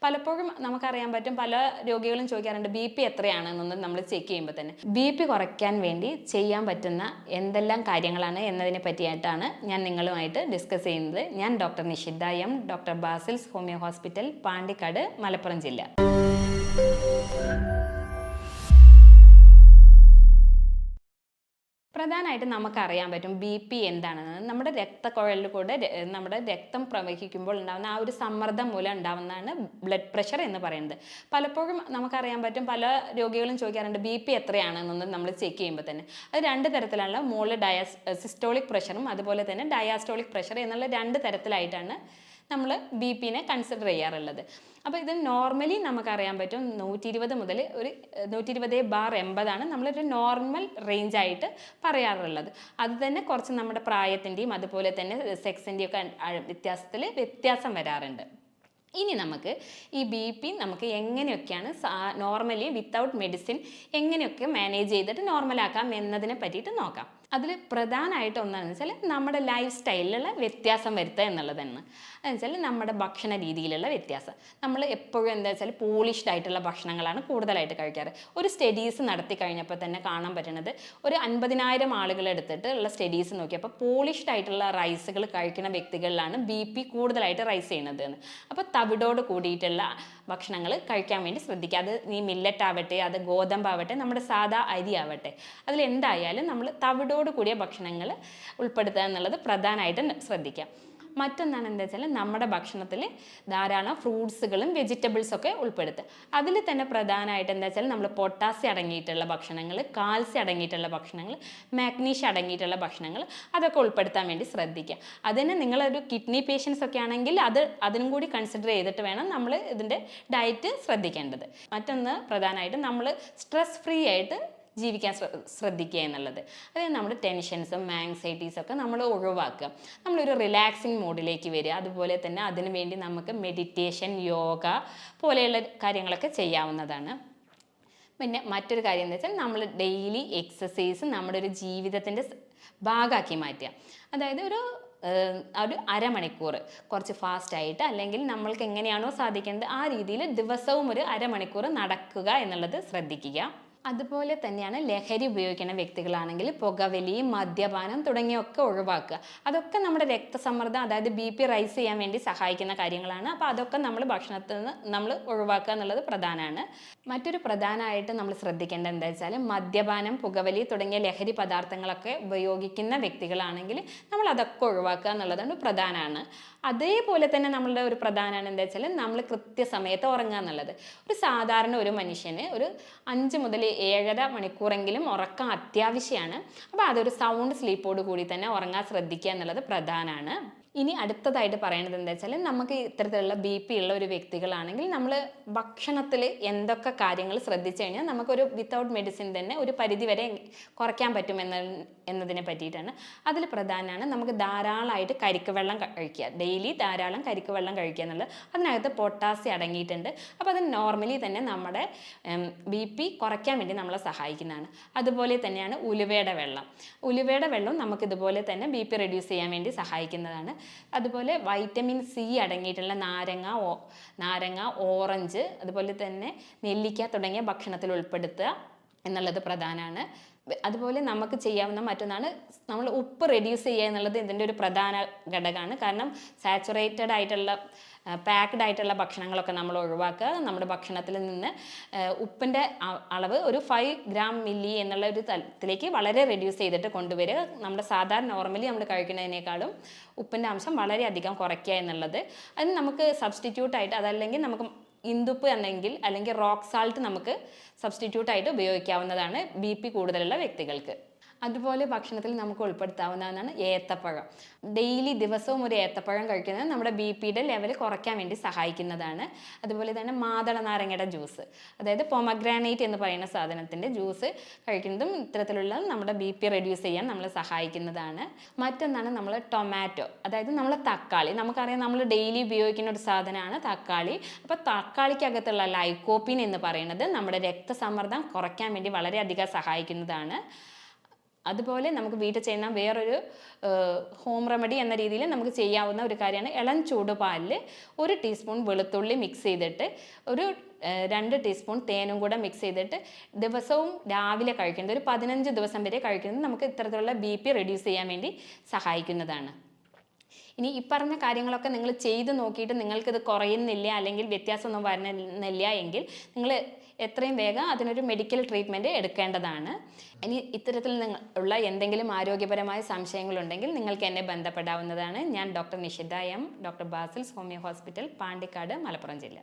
പലപ്പോഴും നമുക്കറിയാൻ പറ്റും, പല രോഗികളും ചോദിക്കാറുണ്ട് BP എത്രയാണെന്നൊന്ന് നമ്മൾ ചെക്ക് ചെയ്യുമ്പോൾ തന്നെ. BP കുറയ്ക്കാൻ വേണ്ടി ചെയ്യാൻ പറ്റുന്ന എന്തെല്ലാം കാര്യങ്ങളാണ് എന്നതിനെ പറ്റിയായിട്ടാണ് ഞാൻ നിങ്ങളുമായിട്ട് ഡിസ്കസ് ചെയ്യുന്നത്. ഞാൻ doctor Nishitha M, doctor Basil's homeo hospital, Pandikkad, Malappuram ജില്ല. പ്രധാനമായിട്ടും നമുക്കറിയാൻ പറ്റും BP എന്താണെന്ന്. നമ്മുടെ രക്തക്കുഴലിൽ കൂടെ നമ്മുടെ രക്തം പ്രവഹിക്കുമ്പോൾ ഉണ്ടാകുന്ന ആ ഒരു സമ്മർദ്ദം മൂലം ഉണ്ടാകുന്നതാണ് ബ്ലഡ് പ്രഷർ എന്ന് പറയുന്നത്. പലപ്പോഴും നമുക്കറിയാൻ പറ്റും, പല രോഗികളും ചോദിക്കാറുണ്ട് BP എത്രയാണെന്നൊന്ന് നമ്മൾ ചെക്ക് ചെയ്യുമ്പോൾ തന്നെ. അത് രണ്ട് തരത്തിലുള്ള, മുകളിൽ സിസ്റ്റോളിക് പ്രഷറും അതുപോലെ തന്നെ ഡയാസ്റ്റോളിക് പ്രഷർ എന്നുള്ള രണ്ട് തരത്തിലായിട്ടാണ് നമ്മൾ BPനെ കൺസിഡർ ചെയ്യാറുള്ളത്. അപ്പോൾ ഇത് നോർമലി നമുക്കറിയാൻ പറ്റും 120 മുതൽ ഒരു 120/80 നമ്മളൊരു നോർമൽ റേഞ്ചായിട്ട് പറയാറുള്ളത്. അത് തന്നെ കുറച്ച് നമ്മുടെ പ്രായത്തിൻ്റെയും അതുപോലെ തന്നെ സെക്സിൻ്റെയും ഒക്കെ വ്യത്യാസം വരാറുണ്ട്. ഇനി നമുക്ക് ഈ BP നമുക്ക് എങ്ങനെയൊക്കെയാണ് നോർമലി വിത്തൗട്ട് മെഡിസിൻ എങ്ങനെയൊക്കെ മാനേജ് ചെയ്തിട്ട് നോർമലാക്കാം എന്നതിനെ പറ്റിയിട്ട് നോക്കാം. അതിൽ പ്രധാനമായിട്ട് ഒന്നാണെന്ന് വെച്ചാൽ നമ്മുടെ ലൈഫ് സ്റ്റൈലിലുള്ള വ്യത്യാസം വരുത്തുക എന്നുള്ളതാണ്. അതെന്ന് വെച്ചാൽ നമ്മുടെ ഭക്ഷണ രീതിയിലുള്ള വ്യത്യാസം. നമ്മൾ എപ്പോഴും എന്താ വെച്ചാൽ പോളിഷ്ഡ് ആയിട്ടുള്ള ഭക്ഷണങ്ങളാണ് കൂടുതലായിട്ട് കഴിക്കാറ്. ഒരു സ്റ്റഡീസ് നടത്തി കഴിഞ്ഞപ്പോൾ തന്നെ കാണാൻ പറ്റുന്നത്, ഒരു 50,000 ആളുകൾ എടുത്തിട്ട് ഉള്ള സ്റ്റഡീസ് നോക്കിയപ്പോൾ പോളിഷ്ഡ് ആയിട്ടുള്ള റൈസുകൾ കഴിക്കുന്ന വ്യക്തികളിലാണ് BP കൂടുതലായിട്ട് റൈസ് ചെയ്യുന്നത് എന്ന്. അപ്പോൾ തവിടോട് കൂടിയിട്ടുള്ള ഭക്ഷണങ്ങൾ കഴിക്കാൻ വേണ്ടി ശ്രദ്ധിക്കുക. അത് ഈ മില്ലറ്റ് ആവട്ടെ, അത് ഗോതമ്പാവട്ടെ, നമ്മുടെ സാധാ അരി ആവട്ടെ, അതിലെന്തായാലും നമ്മൾ തവിടോട് കൂടിയ ഭക്ഷണങ്ങൾ ഉൾപ്പെടുത്തുക എന്നുള്ളത് പ്രധാനമായിട്ടും ശ്രദ്ധിക്കാം. മറ്റൊന്നാണ് എന്താ വെച്ചാൽ നമ്മുടെ ഭക്ഷണത്തിൽ ധാരാളം ഫ്രൂട്ട്സുകളും വെജിറ്റബിൾസൊക്കെ ഉൾപ്പെടുത്തുക. അതിൽ തന്നെ പ്രധാനമായിട്ട് എന്താ വെച്ചാൽ നമ്മൾ പൊട്ടാസ്യം അടങ്ങിയിട്ടുള്ള ഭക്ഷണങ്ങൾ, കാൽസ്യം അടങ്ങിയിട്ടുള്ള ഭക്ഷണങ്ങൾ, മാഗ്നീഷ്യം അടങ്ങിയിട്ടുള്ള ഭക്ഷണങ്ങൾ, അതൊക്കെ ഉൾപ്പെടുത്താൻ വേണ്ടി ശ്രദ്ധിക്കുക. അതിന് നിങ്ങളൊരു കിഡ്നി പേഷ്യൻസ് ഒക്കെ ആണെങ്കിൽ അതിനും കൂടി കൺസിഡർ ചെയ്തിട്ട് വേണം നമ്മൾ ഇതിൻ്റെ ഡയറ്റ് ശ്രദ്ധിക്കേണ്ടത്. മറ്റൊന്ന് പ്രധാനമായിട്ടും നമ്മൾ സ്ട്രെസ് ഫ്രീ ആയിട്ട് ജീവിക്കാൻ ശ്രദ്ധിക്കുക എന്നുള്ളത്. അതായത് നമ്മുടെ ടെൻഷൻസും ആങ്സൈറ്റീസൊക്കെ നമ്മൾ ഒഴിവാക്കുക, നമ്മളൊരു റിലാക്സിങ് മോഡിലേക്ക് വരിക. അതുപോലെ തന്നെ അതിനു വേണ്ടി നമുക്ക് മെഡിറ്റേഷൻ, യോഗ പോലെയുള്ള കാര്യങ്ങളൊക്കെ ചെയ്യാവുന്നതാണ്. പിന്നെ മറ്റൊരു കാര്യം എന്താ വെച്ചാൽ നമ്മൾ ഡെയിലി എക്സസൈസ് നമ്മുടെ ഒരു ജീവിതത്തിൻ്റെ ഭാഗമാക്കി മാറ്റുക. അതായത് ഒരു അരമണിക്കൂർ കുറച്ച് ഫാസ്റ്റായിട്ട്, അല്ലെങ്കിൽ നമ്മൾക്ക് എങ്ങനെയാണോ സാധിക്കുന്നത് ആ രീതിയിൽ ദിവസവും ഒരു അരമണിക്കൂർ നടക്കുക എന്നുള്ളത് ശ്രദ്ധിക്കുക. അതുപോലെ തന്നെയാണ് ലഹരി ഉപയോഗിക്കുന്ന വ്യക്തികളാണെങ്കിൽ പുകവലി, മദ്യപാനം തുടങ്ങിയൊക്കെ ഒഴിവാക്കുക. അതൊക്കെ നമ്മുടെ രക്തസമ്മർദ്ദം, അതായത് BP റൈസ് ചെയ്യാൻ വേണ്ടി സഹായിക്കുന്ന കാര്യങ്ങളാണ്. അപ്പോൾ അതൊക്കെ നമ്മൾ ഭക്ഷണത്തിൽ നിന്ന് നമ്മൾ ഒഴിവാക്കുക എന്നുള്ളത് പ്രധാനമാണ്. മറ്റൊരു പ്രധാനമായിട്ട് നമ്മൾ ശ്രദ്ധിക്കേണ്ടത് എന്താ വെച്ചാൽ മദ്യപാനം, പുകവലി തുടങ്ങിയ ലഹരി പദാർത്ഥങ്ങളൊക്കെ ഉപയോഗിക്കുന്ന വ്യക്തികളാണെങ്കിൽ നമ്മൾ അതൊക്കെ ഒഴിവാക്കുക എന്നുള്ളതാണ് പ്രധാനമാണ്. അതേപോലെ തന്നെ നമ്മളുടെ ഒരു പ്രധാനമാണ് എന്താ വെച്ചാൽ നമ്മൾ കൃത്യസമയത്ത് ഉറങ്ങുക എന്നുള്ളത്. ഒരു സാധാരണ ഒരു മനുഷ്യന് ഒരു 5 മുതൽ 7.5 മണിക്കൂറെങ്കിലും ഉറക്കം അത്യാവശ്യമാണ്. അപ്പോൾ അതൊരു സൗണ്ട് സ്ലീപ്പോട് കൂടി തന്നെ ഉറങ്ങാൻ ശ്രദ്ധിക്കുക എന്നുള്ളത് പ്രധാനമാണ്. ഇനി അടുത്തതായിട്ട് പറയേണ്ടത് എന്താ വെച്ചാൽ നമുക്ക് ഇത്തരത്തിലുള്ള BP ഉള്ള ഒരു വ്യക്തികളാണെങ്കിൽ നമ്മൾ ഭക്ഷണത്തിൽ എന്തൊക്കെ കാര്യങ്ങൾ ശ്രദ്ധിച്ചു കഴിഞ്ഞാൽ നമുക്കൊരു വിത്തൗട്ട് മെഡിസിൻ തന്നെ ഒരു പരിധി വരെ കുറയ്ക്കാൻ പറ്റും എന്നതിനെ പറ്റിയിട്ടാണ്. അതിൽ പ്രധാനമാണ് നമുക്ക് ധാരാളമായിട്ട് കരിക്ക് വെള്ളം കഴിക്കുക, ഡെയിലി ധാരാളം കരിക്ക് വെള്ളം കഴിക്കുക എന്നുള്ളത്. അതിനകത്ത് പൊട്ടാസ്യം അടങ്ങിയിട്ടുണ്ട്. അപ്പോൾ അത് നോർമലി തന്നെ നമ്മുടെ BP കുറയ്ക്കാൻ വേണ്ടി നമ്മളെ സഹായിക്കുന്നതാണ്. അതുപോലെ തന്നെയാണ് ഉലുവയുടെ വെള്ളം നമുക്കിതുപോലെ തന്നെ BP റെഡ്യൂസ് ചെയ്യാൻ വേണ്ടി സഹായിക്കുന്നതാണ്. അതുപോലെ വൈറ്റമിൻ C അടങ്ങിയിട്ടുള്ള നാരങ്ങ, ഓറഞ്ച്, അതുപോലെ തന്നെ നെല്ലിക്ക തുടങ്ങിയ ഭക്ഷണത്തിൽ ഉൾപ്പെടുത്തുക എന്നുള്ളത് പ്രധാനമാണ്. അതുപോലെ നമുക്ക് ചെയ്യാവുന്ന മറ്റൊന്നാണ് നമ്മൾ ഉപ്പ് റെഡ്യൂസ് ചെയ്യുക എന്നുള്ളത് ഇതിൻ്റെ ഒരു പ്രധാന ഘടകമാണ്. കാരണം സാച്ചുറേറ്റഡ് ആയിട്ടുള്ള പാക്ഡ് ആയിട്ടുള്ള ഭക്ഷണങ്ങളൊക്കെ നമ്മൾ ഒഴിവാക്കുക. നമ്മുടെ ഭക്ഷണത്തിൽ നിന്ന് ഉപ്പിൻ്റെ അളവ് ഒരു 5 ഗ്രാം മില്ലി എന്നുള്ള ഒരു തലത്തിലേക്ക് വളരെ റെഡ്യൂസ് ചെയ്തിട്ട് കൊണ്ടുവരിക. നമ്മുടെ സാധാരണ നോർമലി നമ്മൾ കഴിക്കുന്നതിനേക്കാളും ഉപ്പിൻ്റെ അംശം വളരെയധികം കുറയ്ക്കുക എന്നുള്ളത്. അതിന് നമുക്ക് സബ്സ്റ്റിറ്റ്യൂട്ടായിട്ട്, അതല്ലെങ്കിൽ നമുക്ക് ഇന്ദുപ്പ് അല്ലെങ്കിൽ റോക്ക് സാൾട്ട് നമുക്ക് സബ്സ്റ്റിറ്റ്യൂട്ടായിട്ട് ഉപയോഗിക്കാവുന്നതാണ് BP കൂടുതലുള്ള വ്യക്തികൾക്ക്. അതുപോലെ ഭക്ഷണത്തിൽ നമുക്ക് ഉൾപ്പെടുത്താവുന്നതാണ് ഏത്തപ്പഴം. ഡെയിലി ദിവസവും ഒരു ഏത്തപ്പഴം കഴിക്കുന്നത് നമ്മുടെ BPയുടെ ലെവൽ കുറയ്ക്കാൻ വേണ്ടി സഹായിക്കുന്നതാണ്. അതുപോലെ തന്നെ മാതള നാരങ്ങയുടെ ജ്യൂസ്, അതായത് പൊമഗ്രാനൈറ്റ് എന്ന് പറയുന്ന സാധനത്തിൻ്റെ ജ്യൂസ് കഴിക്കുന്നതും ഇത്തരത്തിലുള്ള നമ്മുടെ BP റെഡ്യൂസ് ചെയ്യാൻ നമ്മളെ സഹായിക്കുന്നതാണ്. മറ്റൊന്നാണ് നമ്മൾ ടൊമാറ്റോ, അതായത് നമ്മൾ തക്കാളി. നമുക്കറിയാം നമ്മൾ ഡെയിലി ഉപയോഗിക്കുന്ന ഒരു സാധനമാണ് തക്കാളി. അപ്പോൾ തക്കാളിക്കകത്തുള്ള ലൈക്കോപ്പിൻ എന്ന് പറയുന്നത് നമ്മുടെ രക്തസമ്മർദ്ദം കുറയ്ക്കാൻ വേണ്ടി വളരെയധികം സഹായിക്കുന്നതാണ്. അതുപോലെ നമുക്ക് വീട്ടിൽ ചെയ്യുന്ന വേറൊരു ഹോം റെമഡി എന്ന രീതിയിൽ നമുക്ക് ചെയ്യാവുന്ന ഒരു കാര്യമാണ് ഇളം ചൂടുപാലിൽ 1 ടീസ്പൂൺ വെളുത്തുള്ളി മിക്സ് ചെയ്തിട്ട് ഒരു 2 ടീസ്പൂൺ തേനും കൂടെ മിക്സ് ചെയ്തിട്ട് ദിവസവും രാവിലെ കഴിക്കുന്നത്, ഒരു 15 ദിവസം വരെ കഴിക്കുന്നത് നമുക്ക് ഇത്തരത്തിലുള്ള BP റെഡ്യൂസ് ചെയ്യാൻ വേണ്ടി സഹായിക്കുന്നതാണ്. ഇനി ഈ പറഞ്ഞ കാര്യങ്ങളൊക്കെ നിങ്ങൾ ചെയ്ത് നോക്കിയിട്ട് നിങ്ങൾക്കിത് കുറയുന്നില്ല അല്ലെങ്കിൽ വ്യത്യാസമൊന്നും വരുന്നില്ല എങ്കിൽ നിങ്ങൾ എത്രയും വേഗം അതിനൊരു മെഡിക്കൽ ട്രീറ്റ്മെൻറ്റ് എടുക്കേണ്ടതാണ്. ഇനി ഇത്തരത്തിൽ ഉള്ള എന്തെങ്കിലും ആരോഗ്യപരമായ സംശയങ്ങളുണ്ടെങ്കിൽ നിങ്ങൾക്ക് എന്നെ ബന്ധപ്പെടാവുന്നതാണ്. ഞാൻ doctor Nishitha M, doctor Basil's homeo hospital, Pandikkad, Malappuram ജില്ല.